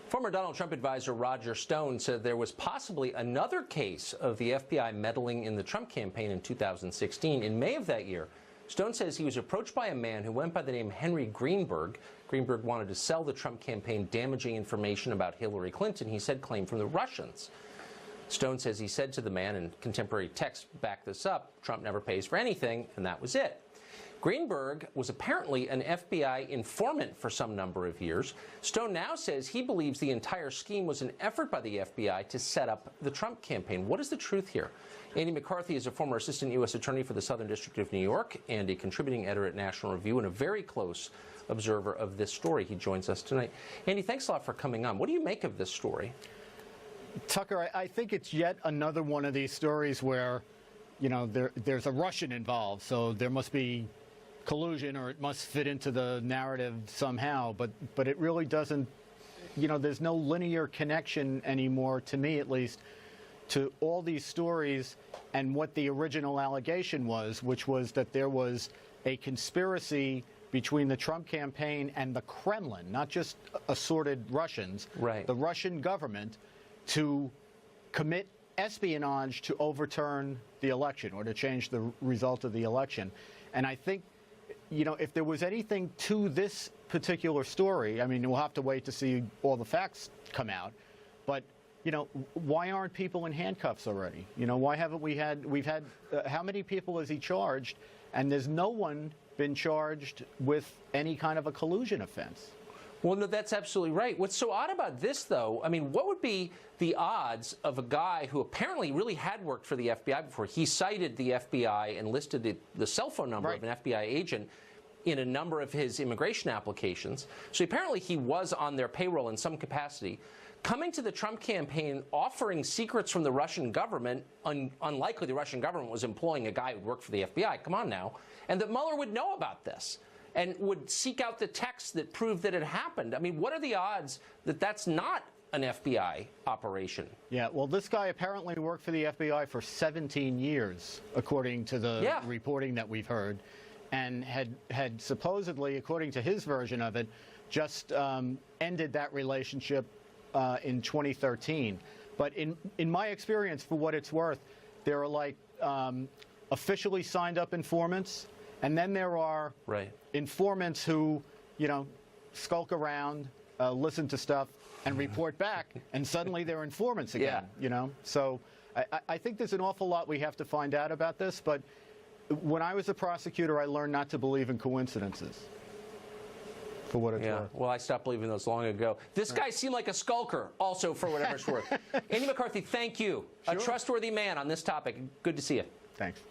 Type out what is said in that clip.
Former Donald Trump advisor Roger Stone said there was possibly another case of the FBI meddling in the Trump campaign in 2016. In May of that year, Stone says he was approached by a man who went by the name Henry Greenberg. Greenberg wanted to sell the Trump campaign damaging information about Hillary Clinton, he said, claimed from the Russians. Stone says he said to the man, and contemporary texts back this up, Trump never pays for anything, and that was it. Greenberg was apparently an FBI informant for some number of years. Stone now says he believes the entire scheme was an effort by the FBI to set up the Trump campaign. What is the truth here? Andy McCarthy is a former assistant U.S. attorney for the Southern District of New York and a contributing editor at National Review and a very close observer of this story. He joins us tonight. Andy, thanks a lot for coming on. What do you make of this story? Tucker, I think it's yet another one of these stories where, you know, there's a Russian involved, so there must be collusion or it must fit into the narrative somehow, but it really doesn't, you know, there's no linear connection anymore, to me at least, to all these stories and what the original allegation was, which was that there was a conspiracy between the Trump campaign and the Kremlin, not just assorted Russians, right, the Russian government, to commit espionage to overturn the election or to change the result of the election. And I think, you know, if there was anything to this particular story, I mean, we'll have to wait to see all the facts come out, but, you know, why aren't people in handcuffs already? You know, why haven't we've had, how many people has he charged? And there's no one been charged with any kind of a collusion offense. Well, no, that's absolutely right. What's so odd about this, though, I mean, what would be the odds of a guy who apparently really had worked for the FBI before? He cited the FBI and listed the cell phone number of an FBI agent in a number of his immigration applications. So apparently he was on their payroll in some capacity. Coming to the Trump campaign, offering secrets from the Russian government, unlikely the Russian government was employing a guy who worked for the FBI, come on now, and that Mueller would know about this and would seek out the texts that proved that it happened. I mean, what are the odds that that's not an FBI operation? Yeah, well, this guy apparently worked for the FBI for 17 years, according to the reporting that we've heard, and had supposedly, according to his version of it, just ended that relationship in 2013. But in my experience, for what it's worth, there are like officially signed up informants, and then there are informants who, you know, skulk around, listen to stuff, and report back, and suddenly they're informants again, you know? So I think there's an awful lot we have to find out about this, but when I was a prosecutor, I learned not to believe in coincidences, for what it's worth. Well, I stopped believing those long ago. This guy seemed like a skulker, also, for whatever it's worth. Andy McCarthy, thank you. Sure. A trustworthy man on this topic. Good to see you. Thanks.